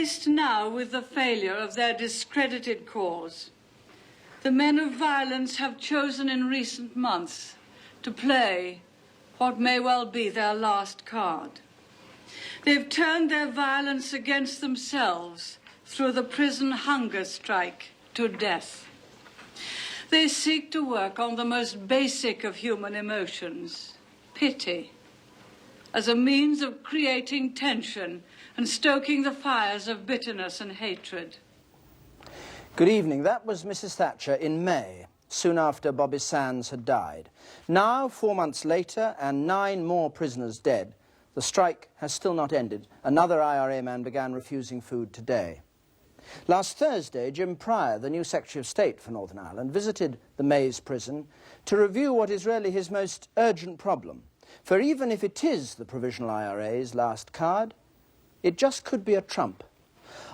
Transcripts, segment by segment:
faced now with the failure of their discredited cause, the men of violence have chosen in recent months to play what may well be their last card. They've turned their violence against themselves through the prison hunger strike to death. They seek to work on the most basic of human emotions, pity, as a means of creating tension and stoking the fires of bitterness and hatred. Good evening. That was Mrs. Thatcher in May, soon after Bobby Sands had died. Now, 4 months later, and 9 more prisoners dead, the strike has still not ended. Another IRA man began refusing food today. Last Thursday, Jim Pryor, the new Secretary of State for Northern Ireland, visited the Maze prison to review what is really his most urgent problem. For even if it is the Provisional IRA's last card, it just could be a trump.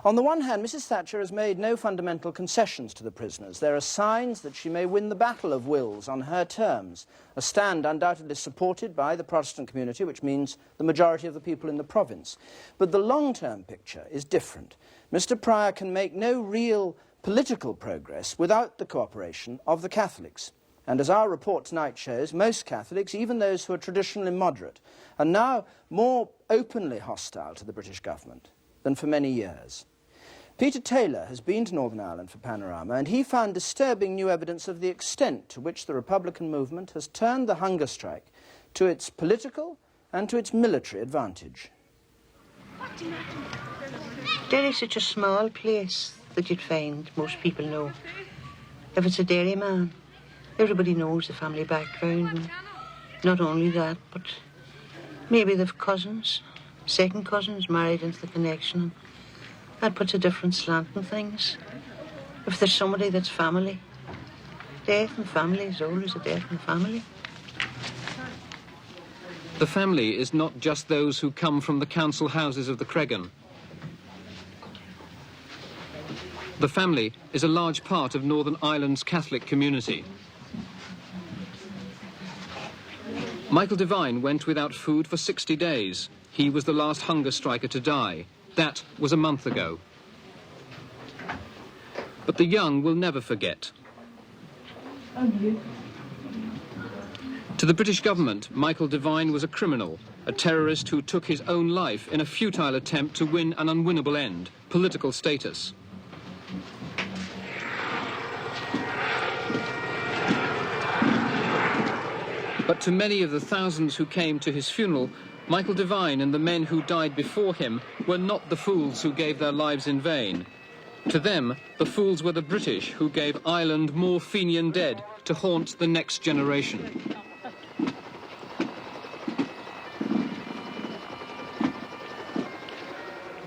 On the one hand, Mrs. Thatcher has made no fundamental concessions to the prisoners. There are signs that she may win the battle of wills on her terms, a stand undoubtedly supported by the Protestant community, which means the majority of the people in the province. But the long-term picture is different. Mr. Pryor can make no real political progress without the cooperation of the Catholics. And as our report tonight shows, most Catholics, even those who are traditionally moderate, are now more openly hostile to the British government than for many years. Peter Taylor has been to Northern Ireland for Panorama, and he found disturbing new evidence of the extent to which the Republican movement has turned the hunger strike to its political and to its military advantage. Derry's such a small place that you'd find most people know. If it's a dairyman, everybody knows the family background. And not only that, but maybe they've cousins, second cousins married into the connection. That puts a different slant on things. If there's somebody that's family, death in family is always a death in family. The family is not just those who come from the council houses of the Cregan. The family is a large part of Northern Ireland's Catholic community. Michael Devine went without food for 60 days. He was the last hunger striker to die. That was a month ago. But the young will never forget. To the British government, Michael Devine was a criminal, a terrorist who took his own life in a futile attempt to win an unwinnable end, political status. But to many of the thousands who came to his funeral, Michael Devine and the men who died before him were not the fools who gave their lives in vain. To them, the fools were the British who gave Ireland more Fenian dead to haunt the next generation.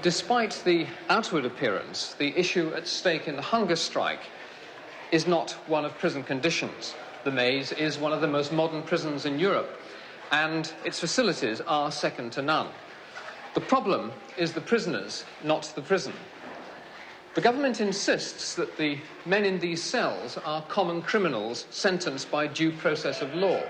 Despite the outward appearance, the issue at stake in the hunger strike is not one of prison conditions. The Maze is one of the most modern prisons in Europe, and its facilities are second to none. The problem is the prisoners, not the prison. The government insists that the men in these cells are common criminals sentenced by due process of law.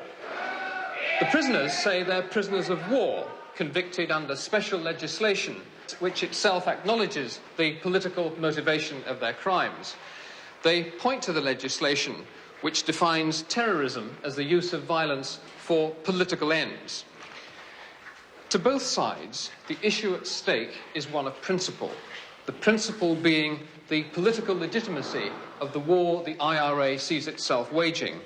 The prisoners say they're prisoners of war, convicted under special legislation, which itself acknowledges the political motivation of their crimes. They point to the legislation which defines terrorism as the use of violence for political ends. To both sides, the issue at stake is one of principle, the principle being the political legitimacy of the war the IRA sees itself waging.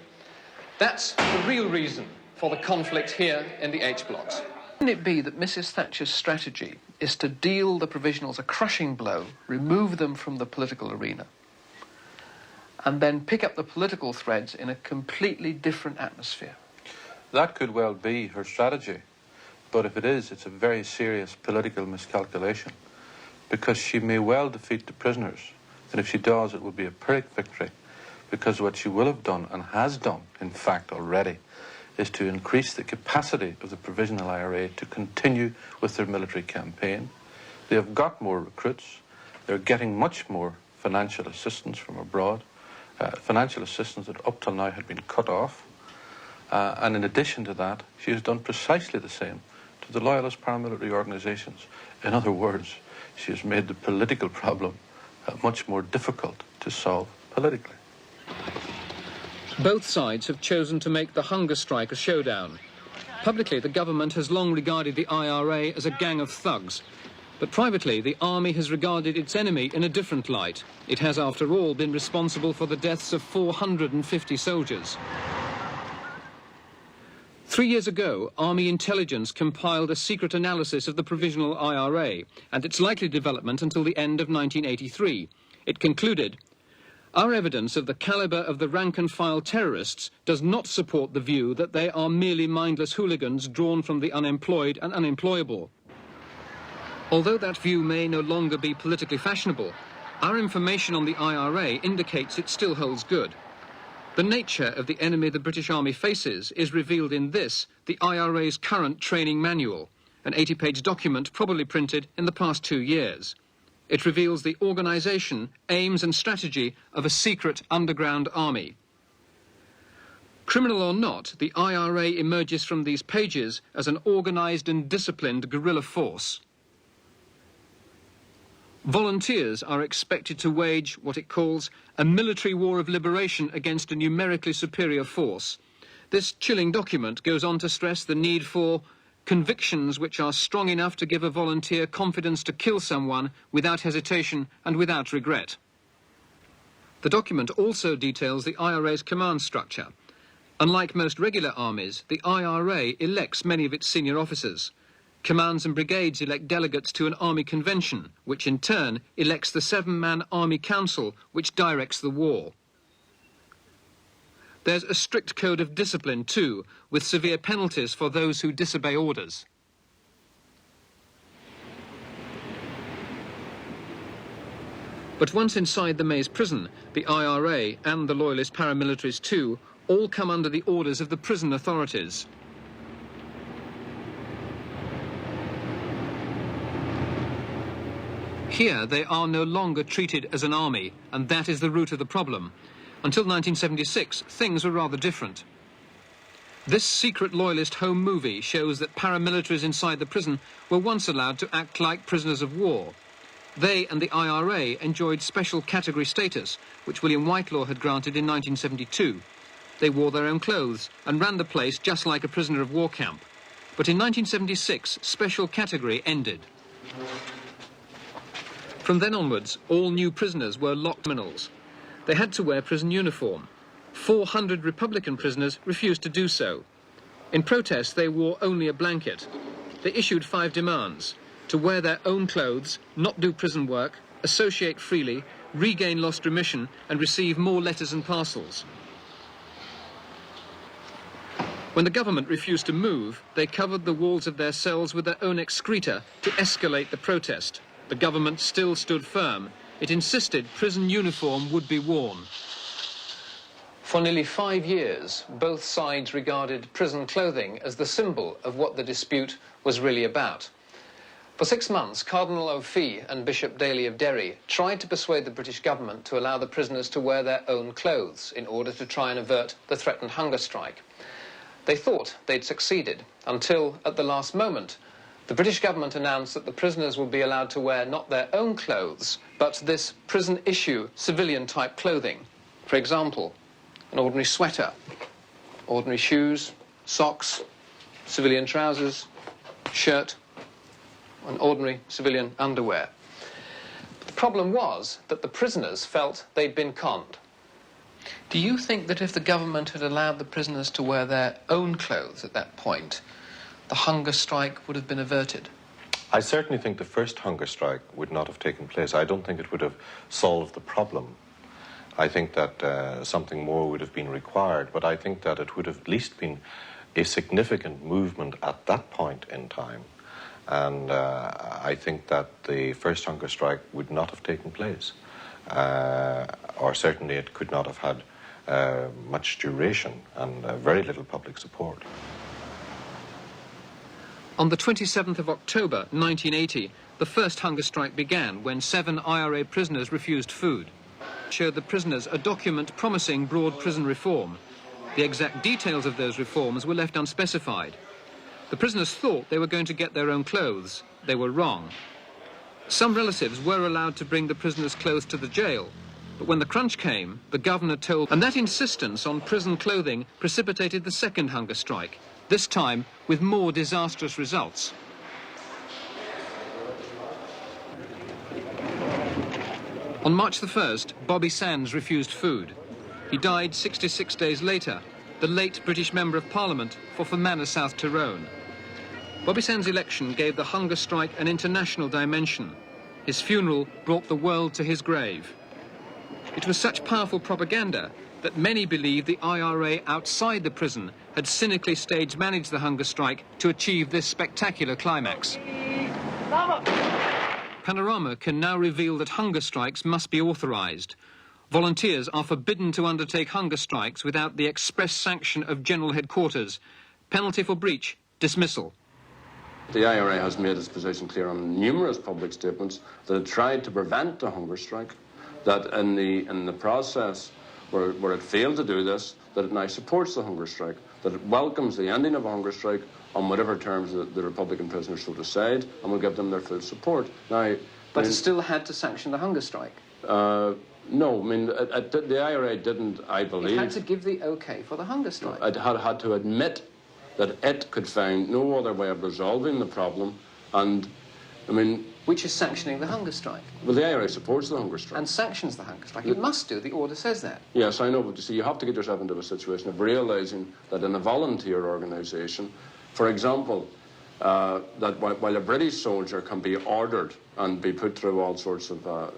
That's the real reason for the conflict here in the H-blocks. Can it be that Mrs. Thatcher's strategy is to deal the provisionals a crushing blow, remove them from the political arena, and then pick up the political threads in a completely different atmosphere? That could well be her strategy, but if it is, it's a very serious political miscalculation, because she may well defeat the prisoners, and if she does, it will be a Pyrrhic victory, because what she will have done, and has done, in fact, already, is to increase the capacity of the Provisional IRA to continue with their military campaign. They have got more recruits, they're getting much more financial assistance from abroad, financial assistance that up till now had been cut off. And in addition to that, she has done precisely the same to the loyalist paramilitary organisations. In other words, she has made the political problem much more difficult to solve politically. Both sides have chosen to make the hunger strike a showdown. Publicly, the government has long regarded the IRA as a gang of thugs. But privately, the army has regarded its enemy in a different light. It has, after all, been responsible for the deaths of 450 soldiers. 3 years ago, Army intelligence compiled a secret analysis of the provisional IRA and its likely development until the end of 1983. It concluded, "Our evidence of the calibre of the rank-and-file terrorists does not support the view that they are merely mindless hooligans drawn from the unemployed and unemployable." Although that view may no longer be politically fashionable, our information on the IRA indicates it still holds good. The nature of the enemy the British Army faces is revealed in this, the IRA's current training manual, an 80-page document probably printed in the past 2 years. It reveals the organisation, aims and strategy of a secret underground army. Criminal or not, the IRA emerges from these pages as an organised and disciplined guerrilla force. Volunteers are expected to wage what it calls a military war of liberation against a numerically superior force. This chilling document goes on to stress the need for convictions which are strong enough to give a volunteer confidence to kill someone without hesitation and without regret. The document also details the IRA's command structure. Unlike most regular armies, the IRA elects many of its senior officers. Commands and brigades elect delegates to an army convention, which in turn elects the 7-man Army Council, which directs the war. There's a strict code of discipline too, with severe penalties for those who disobey orders. But once inside the Maze prison, the IRA and the Loyalist paramilitaries too all come under the orders of the prison authorities. Here they are no longer treated as an army, and that is the root of the problem. Until 1976, things were rather different. This secret Loyalist home movie shows that paramilitaries inside the prison were once allowed to act like prisoners of war. They and the IRA enjoyed special category status, which William Whitelaw had granted in 1972. They wore their own clothes and ran the place just like a prisoner of war camp. But in 1976, special category ended. From then onwards, all new prisoners were locked criminals. They had to wear prison uniform. 400 Republican prisoners refused to do so. In protest, they wore only a blanket. They issued 5 demands: to wear their own clothes, not do prison work, associate freely, regain lost remission, and receive more letters and parcels. When the government refused to move, they covered the walls of their cells with their own excreta to escalate the protest. The government still stood firm. It insisted prison uniform would be worn. For nearly 5 years, both sides regarded prison clothing as the symbol of what the dispute was really about. For 6 months, Cardinal O'Fee and Bishop Daly of Derry tried to persuade the British government to allow the prisoners to wear their own clothes in order to try and avert the threatened hunger strike. They thought they'd succeeded until, at the last moment, the British government announced that the prisoners would be allowed to wear not their own clothes, but this prison-issue civilian-type clothing. For example, an ordinary sweater, ordinary shoes, socks, civilian trousers, shirt, and ordinary civilian underwear. But the problem was that the prisoners felt they'd been conned. Do you think that if the government had allowed the prisoners to wear their own clothes at that point, the hunger strike would have been averted? I certainly think the first hunger strike would not have taken place. I don't think it would have solved the problem. I think that something more would have been required, but I think that it would have at least been a significant movement at that point in time. And I think that the first hunger strike would not have taken place. Or certainly it could not have had much duration and very little public support. On the 27th of October 1980, the first hunger strike began when 7 IRA prisoners refused food. It showed the prisoners a document promising broad prison reform. The exact details of those reforms were left unspecified. The prisoners thought they were going to get their own clothes. They were wrong. Some relatives were allowed to bring the prisoners' clothes to the jail, but when the crunch came, the governor told... And that insistence on prison clothing precipitated the second hunger strike, this time with more disastrous results. On March the 1st, Bobby Sands refused food. He died 66 days later, the late British Member of Parliament for Fermanagh, South Tyrone. Bobby Sands' election gave the hunger strike an international dimension. His funeral brought the world to his grave. It was such powerful propaganda that many believed the IRA outside the prison had cynically stage-managed the hunger strike to achieve this spectacular climax. Panorama can now reveal that hunger strikes must be authorised. Volunteers are forbidden to undertake hunger strikes without the express sanction of General Headquarters. Penalty for breach, dismissal. The IRA has made its position clear on numerous public statements that it tried to prevent the hunger strike, that in the process where it failed to do this, that it now supports the hunger strike, that it welcomes the ending of a hunger strike on whatever terms the Republican prisoners so decide, and will give them their full support. Now, But it still had to sanction the hunger strike. No, I mean, the IRA didn't, I believe... It had to give the OK for the hunger strike. It had to admit that it could find no other way of resolving the problem, and, I mean... Which is sanctioning the hunger strike. Well, the IRA supports the hunger strike. And sanctions the hunger strike. It must do, the order says that. Yes, I know, but you see, you have to get yourself into a situation of realising that in a volunteer organisation, for example, that while a British soldier can be ordered and be put through all sorts of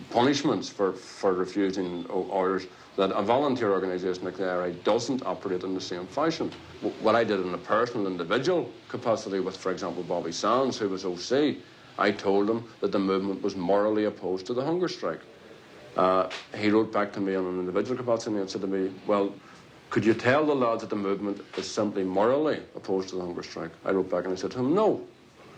punishments for refusing orders, that a volunteer organisation like the IRA doesn't operate in the same fashion. What I did in a personal, individual capacity with, for example, Bobby Sands, who was OC, I told him that the movement was morally opposed to the hunger strike. He wrote back to me on an individual capacity and said to me, well, could you tell the lads that the movement is simply morally opposed to the hunger strike? I wrote back and I said to him, no,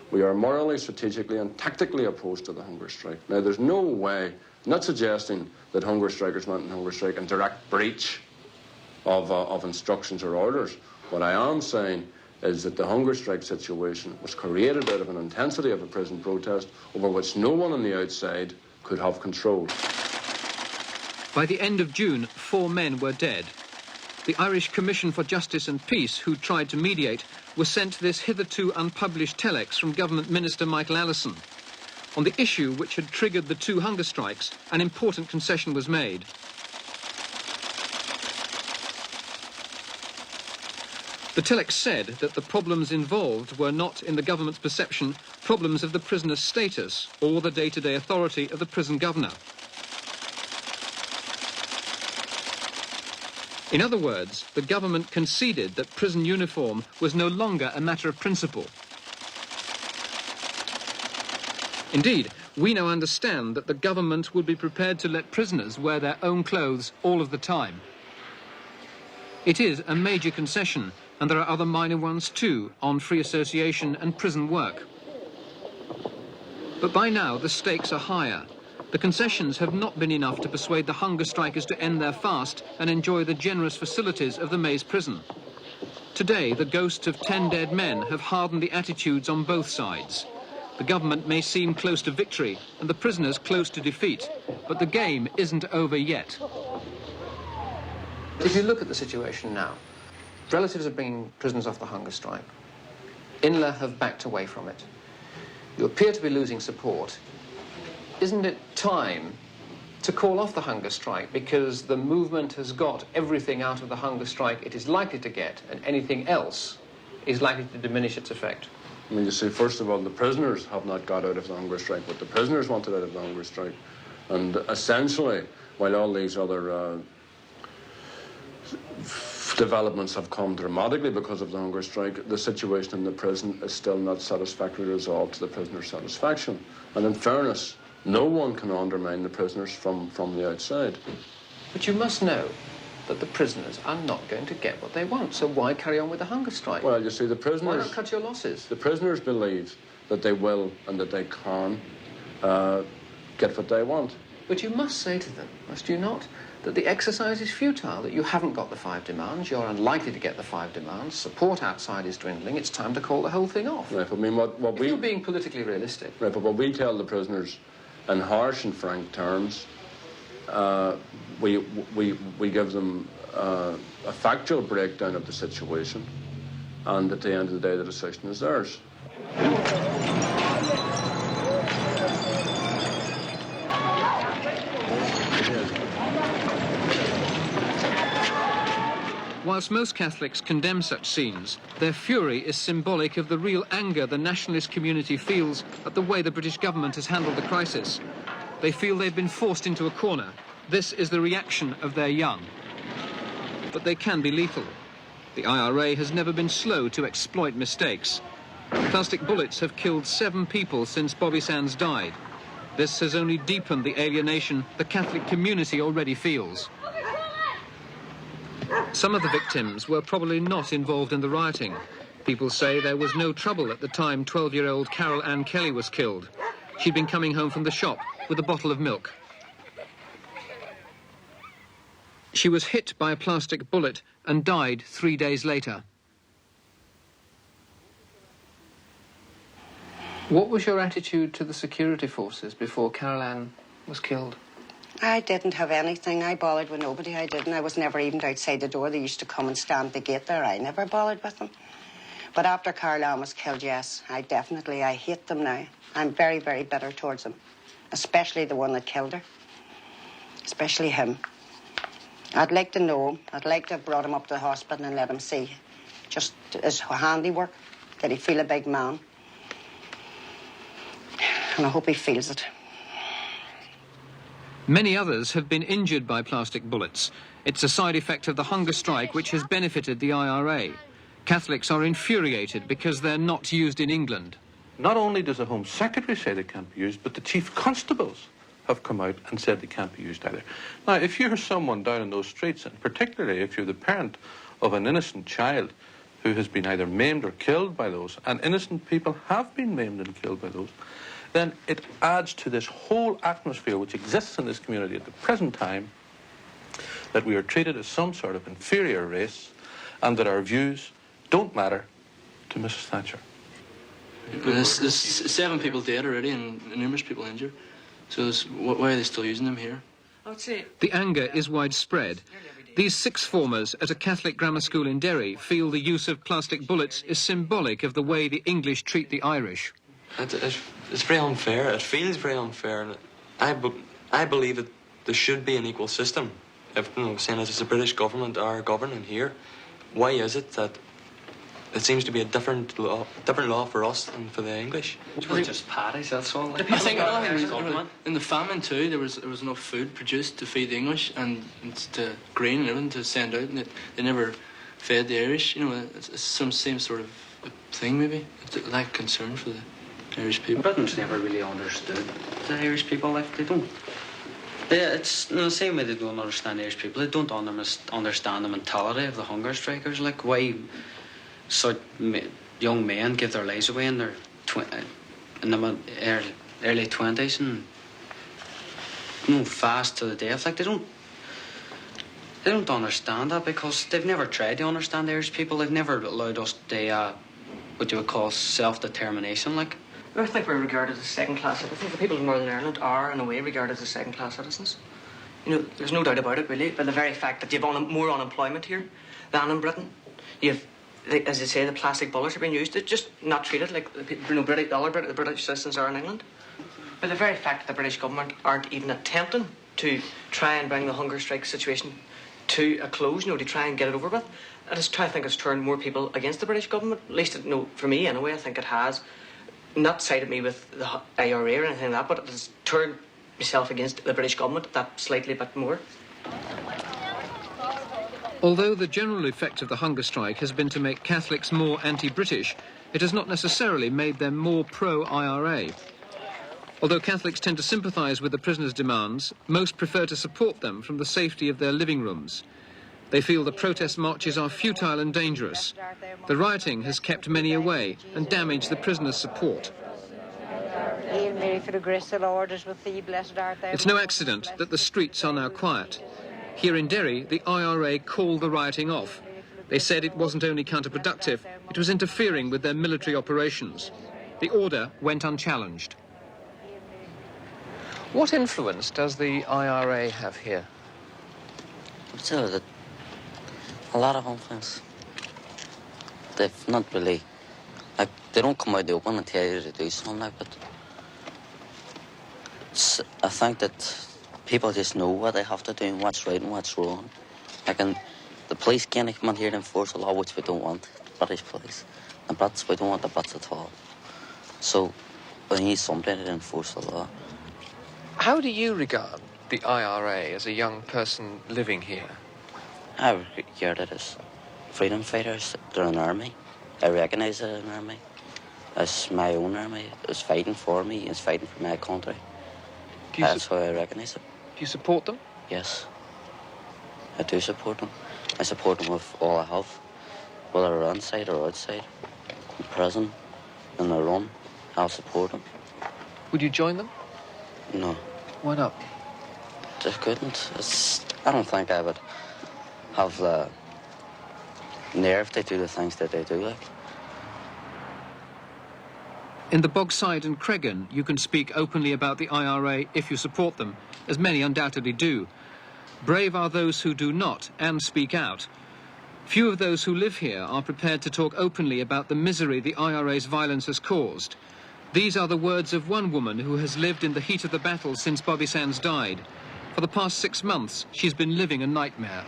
we are morally, strategically and tactically opposed to the hunger strike. Now, there's no way, I'm not suggesting that hunger strikers went in hunger strike in direct breach of instructions or orders. What I am saying is that the hunger strike situation was created out of an intensity of a prison protest over which no one on the outside could have control. By the end of June, 4 men were dead. The Irish Commission for Justice and Peace, who tried to mediate, was sent this hitherto unpublished telex from Government Minister Michael Allison. On the issue which had triggered the 2 hunger strikes, an important concession was made. The telex said that the problems involved were not, in the government's perception, problems of the prisoner's status or the day-to-day authority of the prison governor. In other words, the government conceded that prison uniform was no longer a matter of principle. Indeed, we now understand that the government would be prepared to let prisoners wear their own clothes all of the time. It is a major concession, and there are other minor ones too, on free association and prison work. But by now, the stakes are higher. The concessions have not been enough to persuade the hunger strikers to end their fast and enjoy the generous facilities of the Maze prison. Today, the ghosts of 10 dead men have hardened the attitudes on both sides. The government may seem close to victory and the prisoners close to defeat, but the game isn't over yet. If you look at the situation now, relatives are bringing prisoners off the hunger strike. INLA have backed away from it. You appear to be losing support. Isn't it time to call off the hunger strike, because the movement has got everything out of the hunger strike it is likely to get, and anything else is likely to diminish its effect? I mean, you see, first of all, the prisoners have not got out of the hunger strike, but the prisoners wanted out of the hunger strike. And essentially, while all these other developments have come dramatically because of the hunger strike, the situation in the prison is still not satisfactorily resolved to the prisoners' satisfaction. And in fairness, no one can undermine the prisoners from the outside. But you must know that the prisoners are not going to get what they want, so why carry on with the hunger strike? Well, you see, the prisoners... Why not cut your losses? The prisoners believe that they will and that they can get what they want. But you must say to them, must you not, that the exercise is futile, that you haven't got the 5 demands, you're unlikely to get the 5 demands, support outside is dwindling, it's time to call the whole thing off. Right, I mean, what if you're being politically realistic. Right, but what we tell the prisoners in harsh and frank terms, we give them a factual breakdown of the situation, and at the end of the day, the decision is theirs. Whilst most Catholics condemn such scenes, their fury is symbolic of the real anger the nationalist community feels at the way the British government has handled the crisis. They feel they've been forced into a corner. This is the reaction of their young. But they can be lethal. The IRA has never been slow to exploit mistakes. Plastic bullets have killed 7 people since Bobby Sands died. This has only deepened the alienation the Catholic community already feels. Some of the victims were probably not involved in the rioting. People say there was no trouble at the time 12-year-old Carol Ann Kelly was killed. She'd been coming home from the shop with a bottle of milk. She was hit by a plastic bullet and died 3 days later. What was your attitude to the security forces before Carol Ann was killed? I didn't have anything. I bothered with nobody. I didn't. I was never even outside the door. They used to come and stand at the gate there. I never bothered with them. But after Carol Ann was killed, yes, I hate them now. I'm very, very bitter towards them, especially the one that killed her, especially him. I'd like to know him. I'd like to have brought him up to the hospital and let him see just his handiwork. Did he feel a big man? And I hope he feels it. Many others have been injured by plastic bullets. It's a side effect of the hunger strike which has benefited the IRA. Catholics are infuriated because they're not used in England. Not only does the Home Secretary say they can't be used, but the Chief Constables have come out and said they can't be used either. Now, if you're someone down in those streets, and particularly if you're the parent of an innocent child who has been either maimed or killed by those, and innocent people have been maimed and killed by those, then it adds to this whole atmosphere which exists in this community at the present time that we are treated as some sort of inferior race and that our views don't matter to Mrs. Thatcher. There's 7 people dead already and numerous people injured. So why are they still using them here? The anger is widespread. These 6th formers at a Catholic grammar school in Derry feel the use of plastic bullets is symbolic of the way the English treat the Irish. It's very unfair. It feels very unfair. I believe that there should be an equal system. If, saying as it's the British government are governing here, why is it that it seems to be a different law for us than for the English? It's really just parties, that's all. I think in the famine too, there was enough food produced to feed the English and to grain and everything to send out, and they never fed the Irish. It's some same sort of thing maybe. It's a lack of concern for the Irish people. Britain's never really understood the Irish people. Like they don't. It's the same way they don't understand Irish people. They don't understand the mentality of the hunger strikers. Like why such young men give their lives away in their early 20s and fast to the death. Like they don't understand that because they've never tried to understand the Irish people. They've never allowed us what you would call self-determination. Like. I think we're regarded as second-class citizens. The people of Northern Ireland are, in a way, regarded as second-class citizens. There's no doubt about it, really, by the very fact that you have more unemployment here than in Britain. You have, as you say, the plastic bullets are being used. It's just not treated like the British citizens are in England. By the very fact that the British government aren't even attempting to try and bring the hunger strike situation to a close, to try and get it over with, I think it's turned more people against the British government. At least, for me, anyway, I think it has. Not sided me with the IRA or anything like that, but it has turned myself against the British government that slightly bit more. Although the general effect of the hunger strike has been to make Catholics more anti-British, it has not necessarily made them more pro-IRA. Although Catholics tend to sympathise with the prisoners' demands, most prefer to support them from the safety of their living rooms. They feel the protest marches are futile and dangerous. The rioting has kept many away and damaged the prisoners' support. Hail Mary, full of grace, the Lord is with thee, blessed art thou. It's no accident that the streets are now quiet. Here in Derry, the IRA called the rioting off. They said it wasn't only counterproductive, it was interfering with their military operations. The order went unchallenged. What influence does the IRA have here? So a lot of influence. They've not really, like, they don't come out the open and tell you to do something, like, but I think that people just know what they have to do and what's right and what's wrong. Like, and the police can't come in here and enforce a law, which we don't want, British police. The Brits, we don't want the Brits at all. So we need somebody to enforce the law. How do you regard the IRA as a young person living here? I regard it as freedom fighters. They're an army. I recognise it as an army. It's my own army. It's fighting for me. It's fighting for my country. That's how I recognise it. Do you support them? Yes. I do support them. I support them with all I have. Whether they're inside or outside. In prison, in the run, I'll support them. Would you join them? No. Why not? Just couldn't. I don't think I would have the nerve to do the things that they do, like. In the Bogside and Cregan, you can speak openly about the IRA if you support them, as many undoubtedly do. Brave are those who do not and speak out. Few of those who live here are prepared to talk openly about the misery the IRA's violence has caused. These are the words of one woman who has lived in the heat of the battle since Bobby Sands died. For the past 6 months, she's been living a nightmare.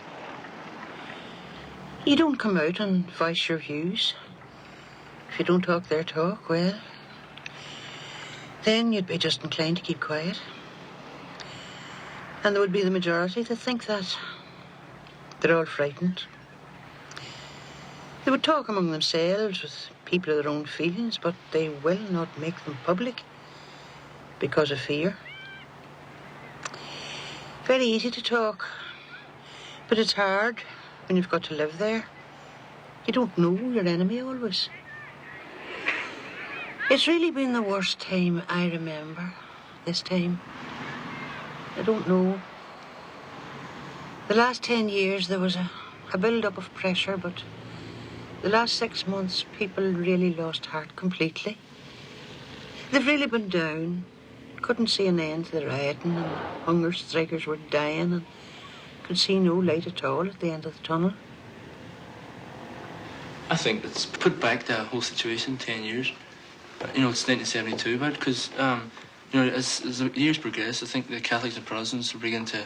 You don't come out and voice your views. If you don't talk their talk, well, then you'd be just inclined to keep quiet. And there would be the majority that think that. They're all frightened. They would talk among themselves with people of their own feelings, but they will not make them public because of fear. Very easy to talk, but it's hard when you've got to live there. You don't know your enemy always. It's really been the worst time I remember, this time. I don't know. The last 10 years there was a build-up of pressure, but the last 6 months people really lost heart completely. They've really been down. Couldn't see an end to the rioting, and hunger strikers were dying, and could see no light at all at the end of the tunnel. I think it's put back the whole situation 10 years. You know, it's 1972, but because, you know, as the years progress, I think the Catholics and Protestants are beginning to,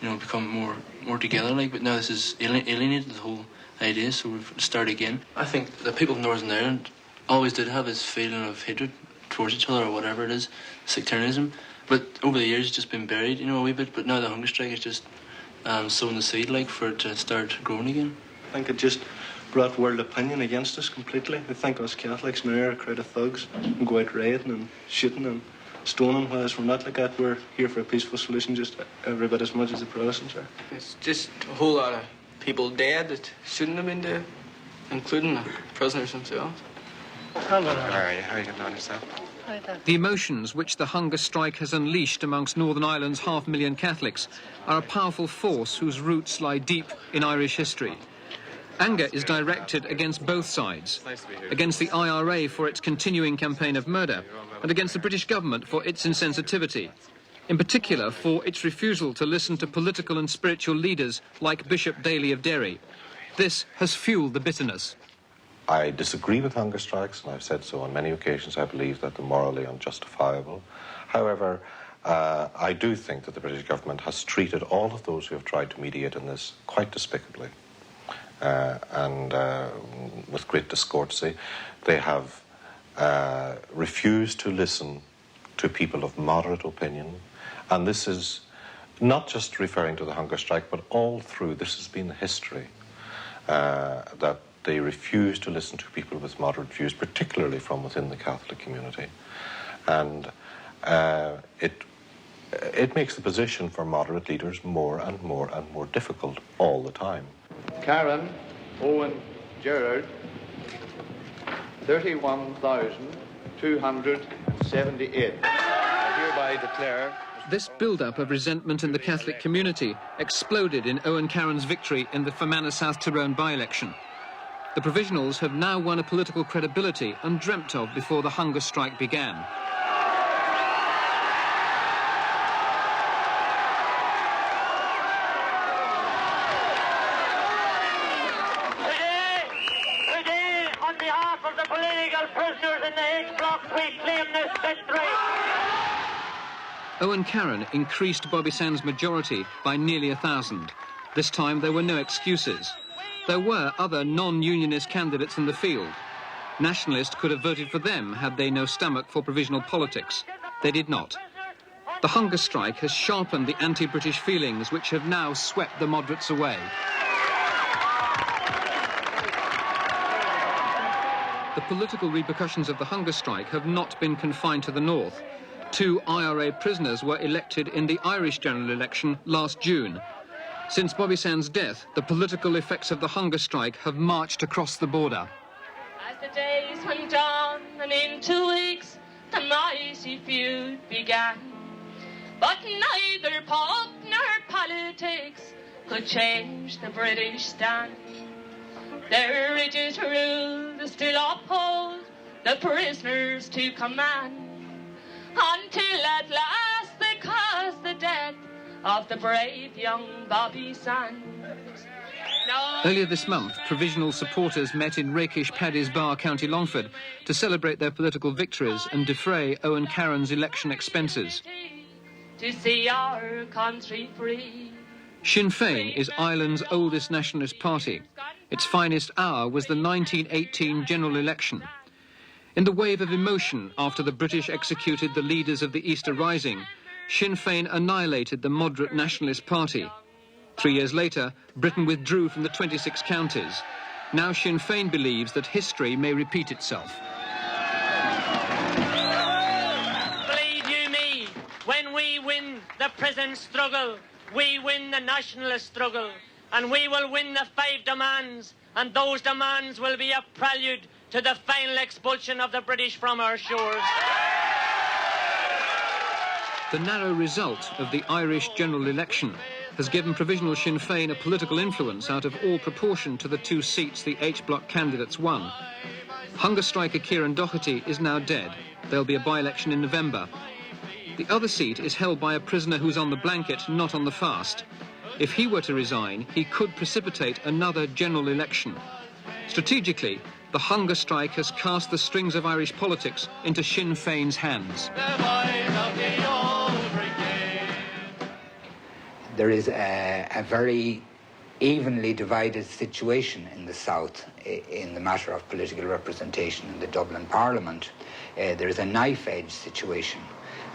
you know, become more together, like, but now this is alienated the whole idea, so we've started again. I think the people of Northern Ireland always did have this feeling of hatred towards each other, or whatever it is, sectarianism, but over the years it's just been buried, you know, a wee bit, but now the hunger strike is just sowing the seed, like, for it to start growing again. I think it just brought world opinion against us completely. They think us Catholics now are a crowd of thugs and go out rioting and shooting and stoning, whereas we're not like that. We're here for a peaceful solution just every bit as much as the Protestants are. It's just a whole lot of people dead that shouldn't have been dead, including the prisoners themselves. How are you? How are you getting on yourself? The emotions which the hunger strike has unleashed amongst Northern Ireland's 500,000 Catholics are a powerful force whose roots lie deep in Irish history. Anger is directed against both sides, against the IRA for its continuing campaign of murder, and against the British government for its insensitivity, in particular for its refusal to listen to political and spiritual leaders like Bishop Daly of Derry. This has fueled the bitterness. I disagree with hunger strikes, and I've said so on many occasions. I believe that they're morally unjustifiable. However, I do think that the British government has treated all of those who have tried to mediate in this quite despicably. And with great discourtesy. They have refused to listen to people of moderate opinion. And this is not just referring to the hunger strike, but all through, this has been the history, that they refuse to listen to people with moderate views, particularly from within the Catholic community. And it makes the position for moderate leaders more and more and more difficult all the time. Karen, Owen, Gerard, 31,260. 78. I hereby declare... This build-up of resentment in the Catholic community exploded in Owen Carron's victory in the Fermanagh South Tyrone by-election. The Provisionals have now won a political credibility undreamt of before the hunger strike began. Today, on behalf of the political prisoners in the H block, we claim this victory. Owen Carron increased Bobby Sands' majority by nearly 1,000. This time there were no excuses. There were other non-unionist candidates in the field. Nationalists could have voted for them had they no stomach for provisional politics. They did not. The hunger strike has sharpened the anti-British feelings which have now swept the moderates away. The political repercussions of the hunger strike have not been confined to the north. 2 IRA prisoners were elected in the Irish general election last June. Since Bobby Sands' death, the political effects of the hunger strike have marched across the border. As the days went on and in 2 weeks, the mighty feud began. But neither pop nor politics could change the British stand. Their rigid rule they still uphold, the prisoners to command, until at last they caused the death of the brave young Bobby Sands. Earlier this month, provisional supporters met in rakish Paddy's Bar, County Longford, to celebrate their political victories and defray Owen Carron's election expenses. To see our country free. Sinn Féin is Ireland's oldest nationalist party. Its finest hour was the 1918 general election. In the wave of emotion after the British executed the leaders of the Easter Rising, Sinn Féin annihilated the moderate Nationalist Party. 3 years later, Britain withdrew from the 26 counties. Now Sinn Féin believes that history may repeat itself. Believe you me, when we win the present struggle, we win the nationalist struggle, and we will win the 5 demands, and those demands will be a prelude to the final expulsion of the British from our shores. The narrow result of the Irish general election has given provisional Sinn Féin a political influence out of all proportion to the 2 seats the H-block candidates won. Hunger striker Kieran Doherty is now dead. There'll be a by-election in November. The other seat is held by a prisoner who's on the blanket, not on the fast. If he were to resign, he could precipitate another general election. Strategically, the hunger strike has cast the strings of Irish politics into Sinn Féin's hands. There is a very evenly divided situation in the South in the matter of political representation in the Dublin Parliament. There is a knife-edge situation,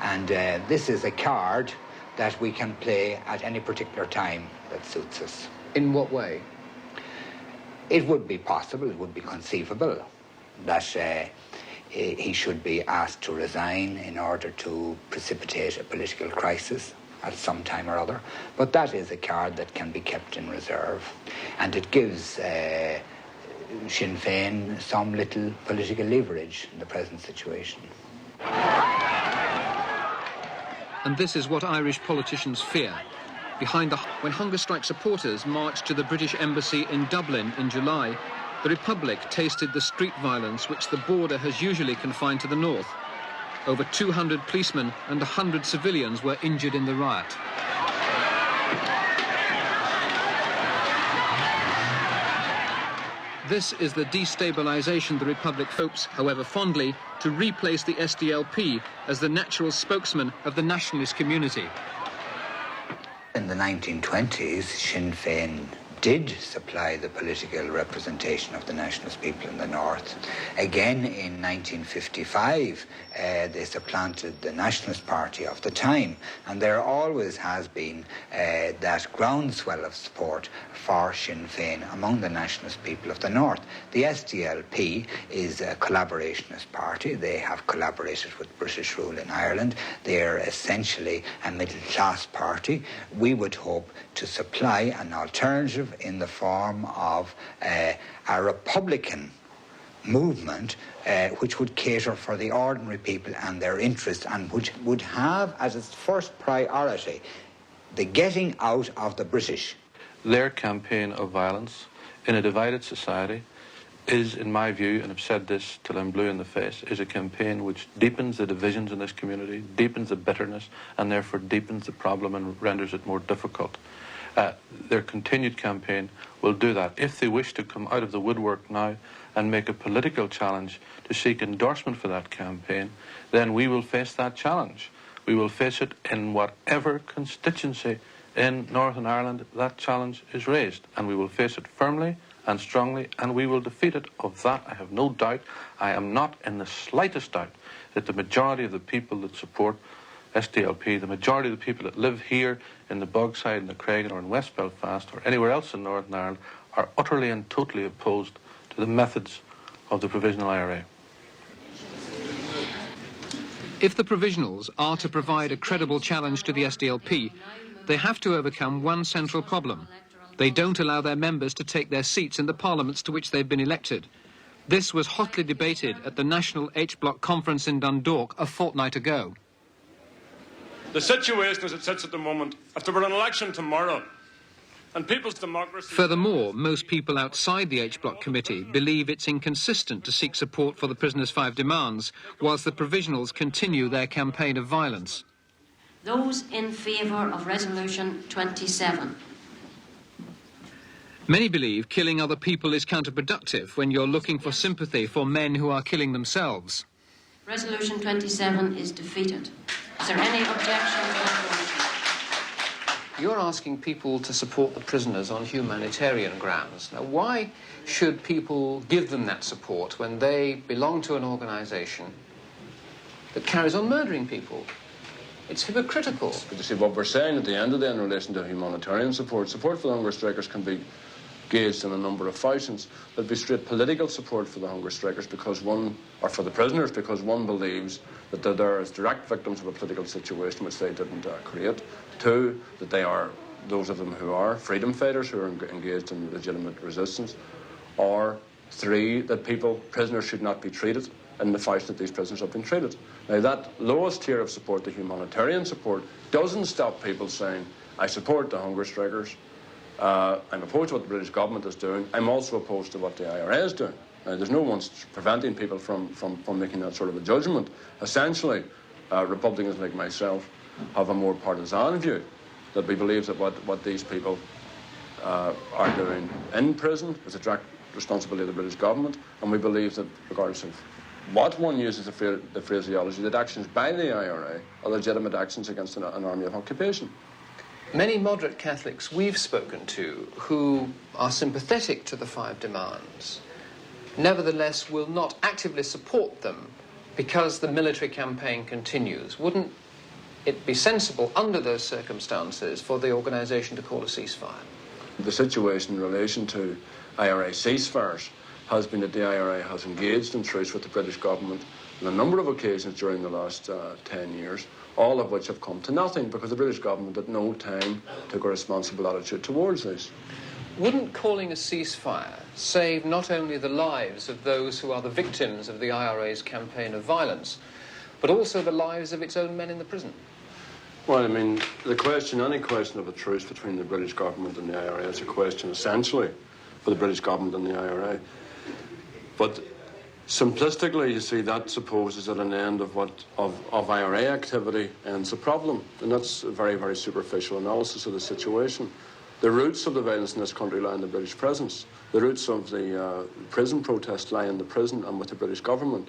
and this is a card that we can play at any particular time that suits us. In what way? It would be possible, it would be conceivable that he should be asked to resign in order to precipitate a political crisis at some time or other. But that is a card that can be kept in reserve, and it gives Sinn Féin some little political leverage in the present situation. And this is what Irish politicians fear. When hunger strike supporters marched to the British embassy in Dublin in July, the Republic tasted the street violence which the border has usually confined to the north. Over 200 policemen and 100 civilians were injured in the riot. This is the destabilisation the Republic hopes, however fondly, to replace the SDLP as the natural spokesman of the nationalist community. In the 1920s, Sinn Féin did supply the political representation of the nationalist people in the north. Again, in 1955, they supplanted the Nationalist Party of the time, and there always has been that groundswell of support for Sinn Féin among the nationalist people of the north. The SDLP is a collaborationist party. They have collaborated with British rule in Ireland. They are essentially a middle-class party. We would hope to supply an alternative in the form of a Republican movement which would cater for the ordinary people and their interests, and which would have as its first priority the getting out of the British. Their campaign of violence in a divided society is, in my view, and I've said this till I'm blue in the face, is a campaign which deepens the divisions in this community, deepens the bitterness, and therefore deepens the problem and renders it more difficult. Their continued campaign will do that. If they wish to come out of the woodwork now and make a political challenge to seek endorsement for that campaign, then we will face that challenge. We will face it in whatever constituency in Northern Ireland that challenge is raised, and we will face it firmly and strongly, and we will defeat it. Of that I have no doubt. I am not in the slightest doubt that the majority of the people that support SDLP, the majority of the people that live here in the Bogside, in the Craigan, or in West Belfast, or anywhere else in Northern Ireland, are utterly and totally opposed to the methods of the Provisional IRA. If the Provisionals are to provide a credible challenge to the SDLP, they have to overcome one central problem. They don't allow their members to take their seats in the parliaments to which they've been elected. This was hotly debated at the National H-Block conference in Dundalk a fortnight ago. The situation as it sits at the moment, if there were an election tomorrow, and people's democracy... Furthermore, most people outside the H-Block committee believe it's inconsistent to seek support for the prisoners' 5 demands, whilst the Provisionals continue their campaign of violence. Those in favour of Resolution 27. Many believe killing other people is counterproductive when you're looking for sympathy for men who are killing themselves. Resolution 27 is defeated. Is there any objection to that motion? You're asking people to support the prisoners on humanitarian grounds. Now, why should people give them that support when they belong to an organisation that carries on murdering people? It's hypocritical. But you see, what we're saying at the end of the day in relation to humanitarian support for the hunger strikers can be gauged in a number of fashions. There'll be straight political support for the hunger strikers because one, or for the prisoners, because one believes that they're as direct victims of a political situation which they didn't create. 2, that they are, those of them who are freedom fighters who are engaged in legitimate resistance. Or 3, that prisoners should not be treated in the fashion that these prisoners have been treated. Now, that lowest tier of support, the humanitarian support, doesn't stop people saying, I support the hunger strikers, I'm opposed to what the British government is doing, I'm also opposed to what the IRA is doing. Now, there's no one preventing people from making that sort of a judgment. Essentially, Republicans like myself have a more partisan view, that we believe that what these people are doing in prison is a direct responsibility of the British government, and we believe that regardless of what one uses the phraseology, that actions by the IRA are legitimate actions against an army of occupation. Many moderate Catholics we've spoken to who are sympathetic to the 5 demands, nevertheless will not actively support them because the military campaign continues. Wouldn't it be sensible under those circumstances for the organisation to call a ceasefire? The situation in relation to IRA ceasefires has been that the IRA has engaged in truce with the British government on a number of occasions during the last 10 years, all of which have come to nothing because the British government at no time took a responsible attitude towards this. Wouldn't calling a ceasefire save not only the lives of those who are the victims of the IRA's campaign of violence, but also the lives of its own men in the prison? Well, I mean, any question of a truce between the British government and the IRA is a question essentially for the British government and the IRA. But simplistically, you see, that supposes that an end of IRA activity ends the problem. And that's a very, very superficial analysis of the situation. The roots of the violence in this country lie in the British presence. The roots of the prison protests lie in the prison and with the British government.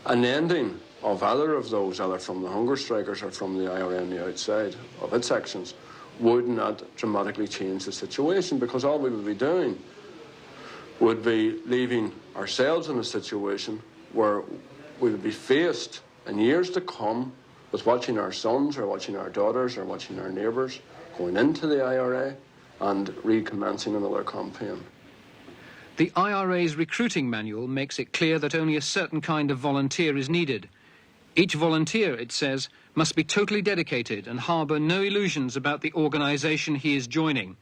An ending of either of those, either from the hunger strikers or from the IRA on the outside of its actions, would not dramatically change the situation, because all we would be doing would be leaving ourselves in a situation where we would be faced in years to come with watching our sons or watching our daughters or watching our neighbours going into the IRA and recommencing another campaign. The IRA's recruiting manual makes it clear that only a certain kind of volunteer is needed. Each volunteer, it says, must be totally dedicated and harbour no illusions about the organisation he is joining.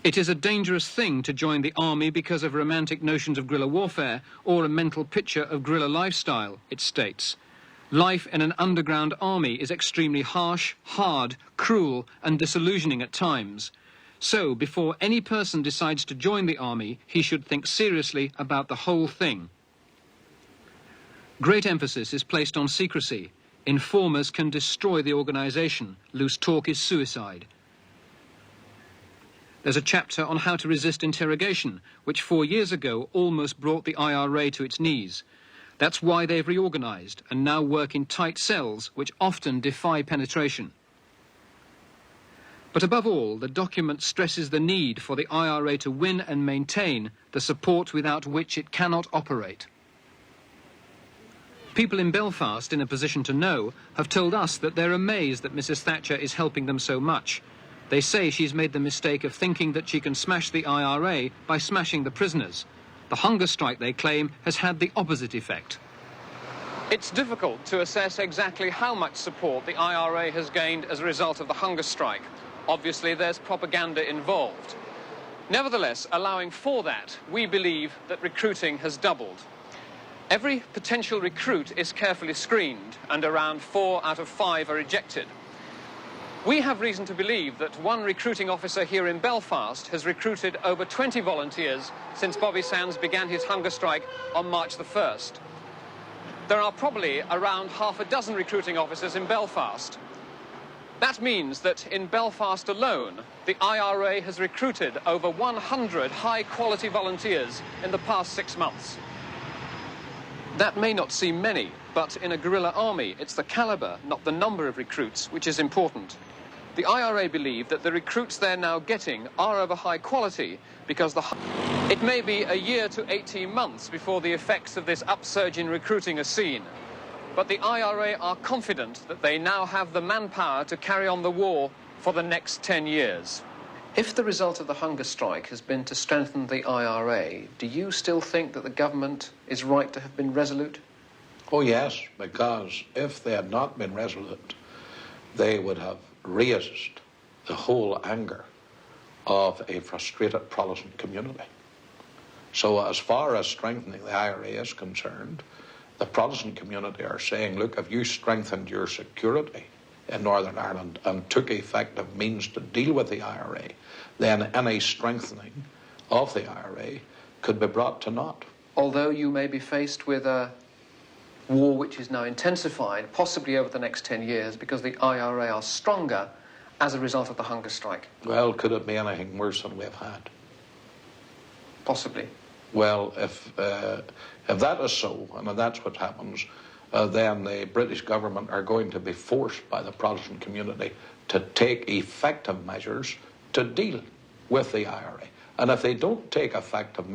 It is a dangerous thing to join the army because of romantic notions of guerrilla warfare or a mental picture of guerrilla lifestyle, it states. Life in an underground army is extremely harsh, hard, cruel and disillusioning at times. So, before any person decides to join the army, he should think seriously about the whole thing. Great emphasis is placed on secrecy. Informers can destroy the organisation. Loose talk is suicide. There's a chapter on how to resist interrogation, which 4 years ago almost brought the IRA to its knees. That's why they've reorganised and now work in tight cells, which often defy penetration. But above all, the document stresses the need for the IRA to win and maintain the support without which it cannot operate. People in Belfast, in a position to know, have told us that they're amazed that Mrs. Thatcher is helping them so much. They say she's made the mistake of thinking that she can smash the IRA by smashing the prisoners. The hunger strike, they claim, has had the opposite effect. It's difficult to assess exactly how much support the IRA has gained as a result of the hunger strike. Obviously, there's propaganda involved. Nevertheless, allowing for that, we believe that recruiting has doubled. Every potential recruit is carefully screened, and around 4 out of 5 are rejected. We have reason to believe that one recruiting officer here in Belfast has recruited over 20 volunteers since Bobby Sands began his hunger strike on March the 1st. There are probably around half a dozen recruiting officers in Belfast. That means that in Belfast alone, the IRA has recruited over 100 high-quality volunteers in the past 6 months. That may not seem many, but in a guerrilla army, it's the calibre, not the number of recruits, which is important. The IRA believe that the recruits they're now getting are of a high quality because it may be a year to 18 months before the effects of this upsurge in recruiting are seen. But the IRA are confident that they now have the manpower to carry on the war for the next 10 years. If the result of the hunger strike has been to strengthen the IRA, do you still think that the government is right to have been resolute? Oh yes, because if they had not been resolute, they would have raised the whole anger of a frustrated Protestant community. So as far as strengthening the IRA is concerned, the Protestant community are saying, look, if you strengthened your security in Northern Ireland and took effective means to deal with the IRA, then any strengthening of the IRA could be brought to naught. Although you may be faced with a war which is now intensified, possibly over the next 10 years, because the IRA are stronger as a result of the hunger strike. Well, could it be anything worse than we've had? Possibly. Well, if that is so, and if that's what happens, then the British government are going to be forced by the Protestant community to take effective measures to deal with the IRA. And if they don't take effective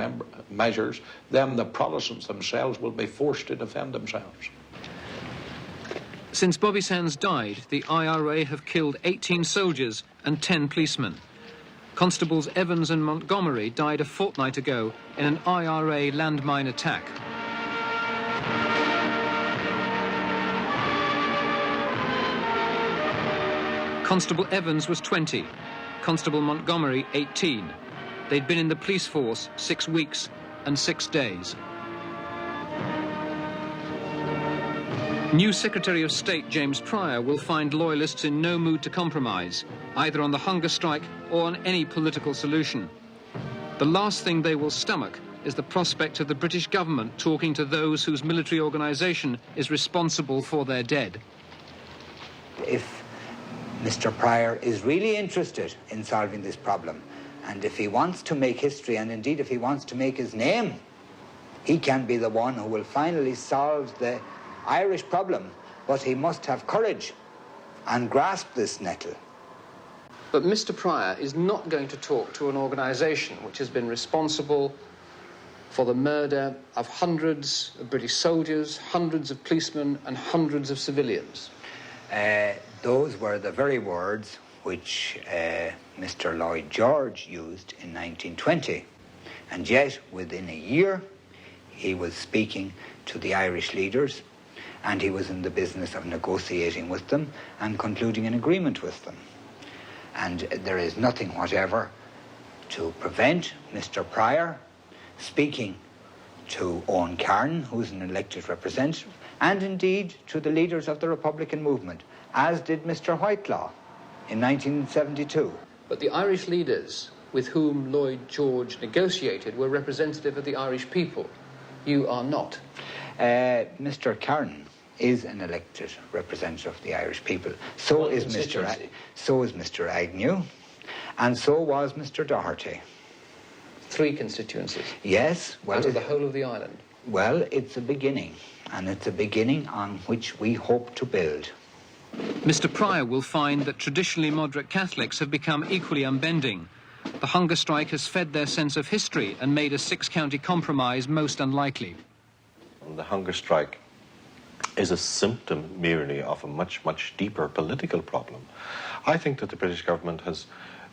measures, then the Protestants themselves will be forced to defend themselves. Since Bobby Sands died, the IRA have killed 18 soldiers and 10 policemen. Constables Evans and Montgomery died a fortnight ago in an IRA landmine attack. Constable Evans was 20, Constable Montgomery 18. They'd been in the police force 6 weeks and 6 days. New Secretary of State James Pryor will find loyalists in no mood to compromise, either on the hunger strike or on any political solution. The last thing they will stomach is the prospect of the British government talking to those whose military organisation is responsible for their dead. If Mr. Pryor is really interested in solving this problem, and if he wants to make history, and indeed if he wants to make his name, he can be the one who will finally solve the Irish problem. But he must have courage and grasp this nettle. But Mr. Pryor is not going to talk to an organisation which has been responsible for the murder of hundreds of British soldiers, hundreds of policemen and hundreds of civilians. Those were the very words which Mr. Lloyd George used in 1920. And yet, within a year, he was speaking to the Irish leaders, and he was in the business of negotiating with them and concluding an agreement with them. And there is nothing whatever to prevent Mr. Pryor speaking to Owen Carn, who's an elected representative, and indeed to the leaders of the Republican movement, as did Mr. Whitelaw in 1972. But the Irish leaders with whom Lloyd George negotiated were representative of the Irish people. You are not. Mr. Carn is an elected representative of the Irish people. So is Mr. Agnew, and so was Mr. Doherty. 3 constituencies? Yes. Well, out of the whole of the island? Well, it's a beginning, and it's a beginning on which we hope to build. Mr. Pryor will find that traditionally moderate Catholics have become equally unbending. The hunger strike has fed their sense of history and made a 6-county compromise most unlikely. The hunger strike is a symptom merely of a much, much deeper political problem. I think that the British government has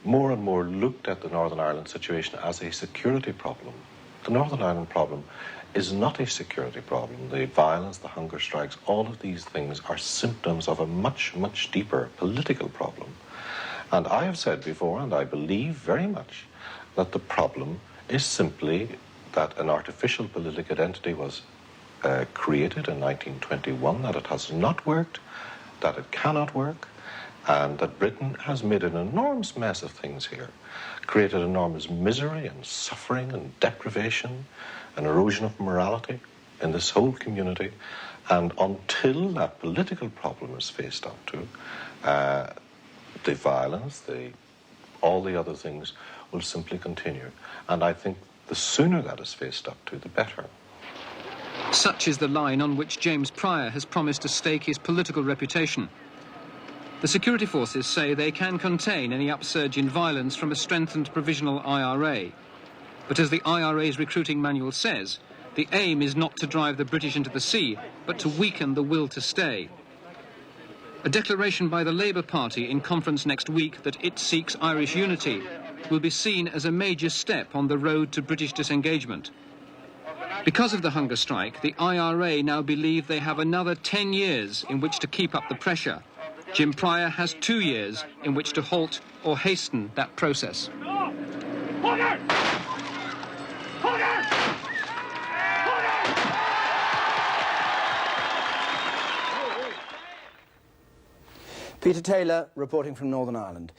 more and more looked at the Northern Ireland situation as a security problem. The Northern Ireland problem is not a security problem. The violence, the hunger strikes, all of these things are symptoms of a much, much deeper political problem. And I have said before, and I believe very much, that the problem is simply that an artificial political identity was created in 1921, that it has not worked, that it cannot work, and that Britain has made an enormous mess of things here, created enormous misery and suffering and deprivation and erosion of morality in this whole community. And until that political problem is faced up to, the violence, all the other things will simply continue. And I think the sooner that is faced up to, the better. Such is the line on which James Pryor has promised to stake his political reputation. The security forces say they can contain any upsurge in violence from a strengthened provisional IRA. But as the IRA's recruiting manual says, the aim is not to drive the British into the sea, but to weaken the will to stay. A declaration by the Labour Party in conference next week that it seeks Irish unity will be seen as a major step on the road to British disengagement. Because of the hunger strike, the IRA now believe they have another 10 years in which to keep up the pressure. Jim Pryor has 2 years in which to halt or hasten that process. Peter Taylor reporting from Northern Ireland.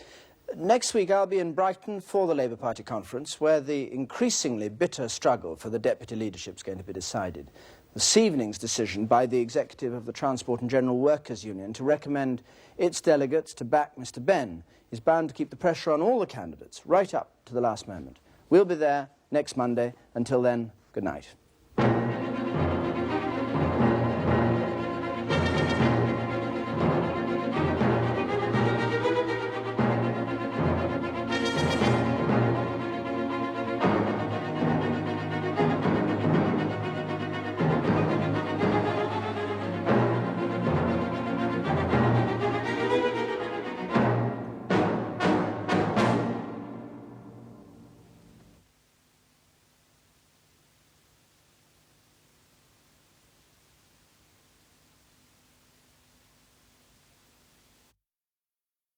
Next week I'll be in Brighton for the Labour Party conference, where the increasingly bitter struggle for the deputy leadership is going to be decided. This evening's decision by the executive of the Transport and General Workers Union to recommend its delegates to back Mr. Benn is bound to keep the pressure on all the candidates right up to the last moment. We'll be there next Monday. Until then, good night.